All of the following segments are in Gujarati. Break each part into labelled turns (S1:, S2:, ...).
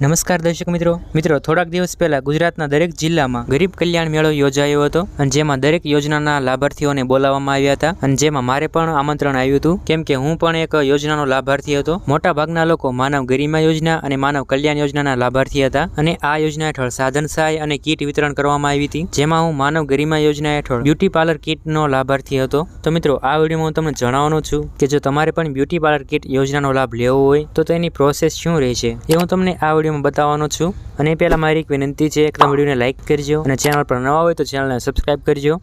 S1: નમસ્કાર દર્શક મિત્રો થોડાક દિવસ પહેલા ગુજરાતના દરેક જિલ્લામાં ગરીબ કલ્યાણ મેળો યોજાયો હતો અને જેમાં દરેક યોજનાના લાભાર્થીઓને બોલાવવામાં આવ્યા હતા અને જેમાં મારે પણ આમંત્રણ આવ્યું હતું કેમ કે હું પણ એક યોજનાનો લાભાર્થી હતો। મોટા ભાગના લોકો માનવ ગરિમા યોજના અને માનવ કલ્યાણ યોજનાના લાભાર્થી હતા અને આ યોજના હેઠળ સાધન સહાય અને કીટ વિતરણ કરવામાં આવી હતી, જેમાં હું માનવ ગરિમા યોજના હેઠળ બ્યુટી પાર્લર કીટનો લાભાર્થી હતો। તો મિત્રો આ વિડીયોમાં હું તમને જણાવવાનો છું કે જો તમારે પણ બ્યુટી પાર્લર કીટ યોજનાનો લાભ લેવો હોય તો તેની પ્રોસેસ શું રહેશે એ હું તમને આ વિડીયોમાં बतावવાનો છું। અને પહેલા મારી એક વિનંતી છે કે તમે વિડીયોને લાઈક કરજો અને ચેનલ પર નવા હોય તો ચેનલને સબસ્ક્રાઇબ કરજો।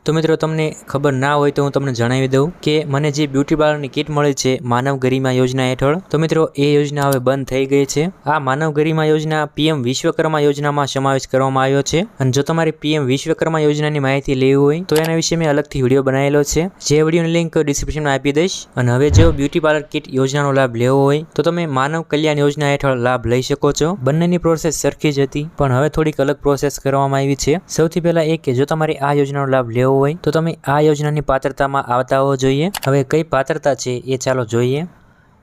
S1: તો મિત્રો તમને ખબર ના હોય તો હું તમને જણાવી દઉં કે મને જે બ્યુટી પાર્લરની કીટ મળી છે માનવ ગરિમા યોજના હેઠળ, તો મિત્રો એ યોજના હવે બંધ થઈ ગઈ છે। આ માનવ ગરિમા યોજના પીએમ વિશ્વકર્મા યોજનામાં સમાવેશ કરવામાં આવ્યો છે અને જો તમારે પીએમ વિશ્વકર્મા યોજનાની માહિતી લેવી હોય તો એના વિશે મેં અલગથી વિડીયો બનાવેલો છે, જે વિડીયોની લિંક ડિસ્ક્રિપ્શનમાં આપી દઈશ। અને હવે જો બ્યુટી પાર્લર કીટ યોજનાનો લાભ લેવો હોય તો તમે માનવ કલ્યાણ યોજના હેઠળ લાભ લઈ શકો છો। બંનેની પ્રોસેસ સરખી જ હતી પણ હવે થોડીક અલગ પ્રોસેસ કરવામાં આવી છે। સૌથી પહેલા એ કે જો તમારે આ યોજનાનો લાભ લેવો હોય તો તમે આ યોજનાની પાત્રતામાં આવતા હોવો જોઈએ। હવે કઈ પાત્રતા છે એ ચાલો જોઈએ।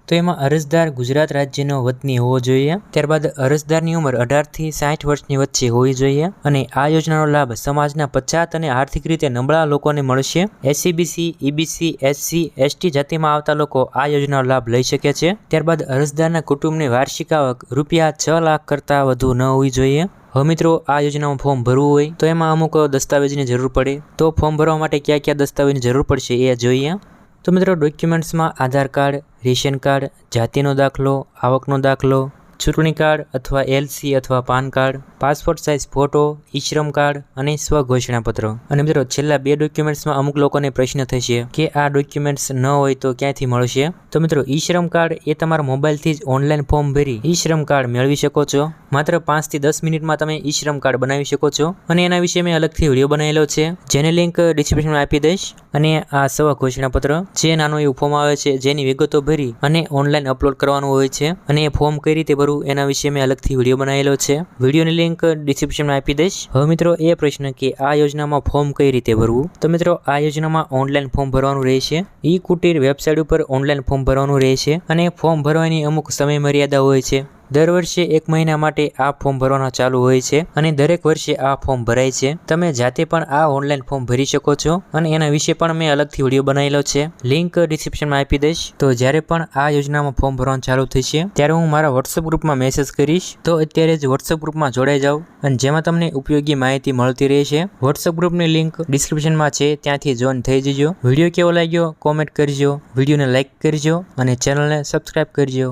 S1: તો એમાં અરજદાર ગુજરાત રાજ્યનો વતની હોવો જોઈએ, ત્યારબાદ અરજદારની ઉંમર 18 થી 60 વર્ષની વચ્ચે હોવી જોઈએ અને આ યોજનાનો લાભ સમાજના પછાત અને આર્થિક રીતે નબળા લોકોને મળશે। એસસીબીસી, ઈબીસી, એસસી, એસટી જાતિમાં આવતા લોકો આ યોજનાનો લાભ લઈ શકે છે। ત્યારબાદ અરજદારના કુટુંબની વાર્ષિક આવક રૂપિયા 6 લાખ કરતાં વધુ ન હોવી જોઈએ। હવે મિત્રો આ યોજનામાં ફોર્મ ભરવું હોય તો એમાં અમુક દસ્તાવેજની જરૂર પડે, તો ફોર્મ ભરવા માટે કયા કયા દસ્તાવેજની જરૂર પડશે એ જોઈએ। તો મિત્રો ડોક્યુમેન્ટ્સમાં આધાર કાર્ડ, રેશન કાર્ડ, જાતિનો દાખલો, આવકનો દાખલો, ચૂંટણી કાર્ડ અથવા એલસી અથવા PAN card, passport size photo, E Shram card અને સ્વઘોષણાપત્ર। અને મિત્રો છેલ્લા 2 ડોક્યુમેન્ટ્સમાં અમુક લોકોને પ્રશ્ન થશે કે આ ડોક્યુમેન્ટ્સ ન હોય તો ક્યાંથી મળશે? તો મિત્રો ઈ શ્રમ કાર્ડ એ તમારા મોબાઈલથી જ ઓનલાઈન ફોર્મ ભરી ઈ શ્રમ કાર્ડ મેળવી શકો છો। માત્ર 5 થી 10 મિનિટમાં તમે ઈ શ્રમ કાર્ડ બનાવી શકો છો અને એના વિશે મેં અલગથી વિડીયો બનાવેલો છે, જેની લિંક ડિસ્ક્રિપ્શનમાં આપી દઈશ। અને આ સ્વઘોષણાપત્ર જે નાનું એવું ફોર્મ આવે છે જેની વિગતો ભરી અને ઓનલાઈન અપલોડ કરવાનું હોય છે અને એ ફોર્મ કઈ રીતે એના વિશે મેં અલગથી વિડીયો બનાવેલો છે, વિડીયોની લિંક ડિસ્ક્રિપ્શનમાં આપી દઈશ। હવે મિત્રો એ પ્રશ્ન કે આ યોજનામાં ફોર્મ કઈ રીતે ભરવું, તો મિત્રો આ યોજનામાં ઓનલાઈન ફોર્મ ભરવાનું રહેશે। ઈ કુટીર વેબસાઇટ ઉપર ઓનલાઈન ફોર્મ ભરવાનું રહેશે અને ફોર્મ ભરવાની અમુક સમય મર્યાદા હોય છે। દર વર્ષે 1 મહિના માટે આ ફોર્મ ભરવાના ચાલુ હોય છે અને દરેક વર્ષે આ ફોર્મ ભરાય છે। તમે જાતે પણ આ ઓનલાઈન ફોર્મ ભરી શકો છો અને એના વિશે પણ મેં અલગથી વિડીયો બનાવેલો છે, લિંક ડિસ્ક્રિપ્શનમાં આપી દઈશ। તો જ્યારે પણ આ યોજનામાં ફોર્મ ભરવાનું ચાલુ થશે ત્યારે હું મારા વોટ્સઅપ ગ્રુપમાં મેસેજ કરીશ, તો અત્યારે જ વોટ્સઅપ ગ્રુપમાં જોડાઈ જાઓ અને જેમાં તમને ઉપયોગી માહિતી મળતી રહેશે। વોટ્સઅપ ગ્રુપની લિંક ડિસ્ક્રિપ્શનમાં છે, ત્યાંથી જોઈન થઈ જજો। વિડીયો કેવો લાગ્યો કોમેન્ટ કરજો, વિડીયોને લાઈક કરજો અને ચેનલને સબસ્ક્રાઈબ કરજો।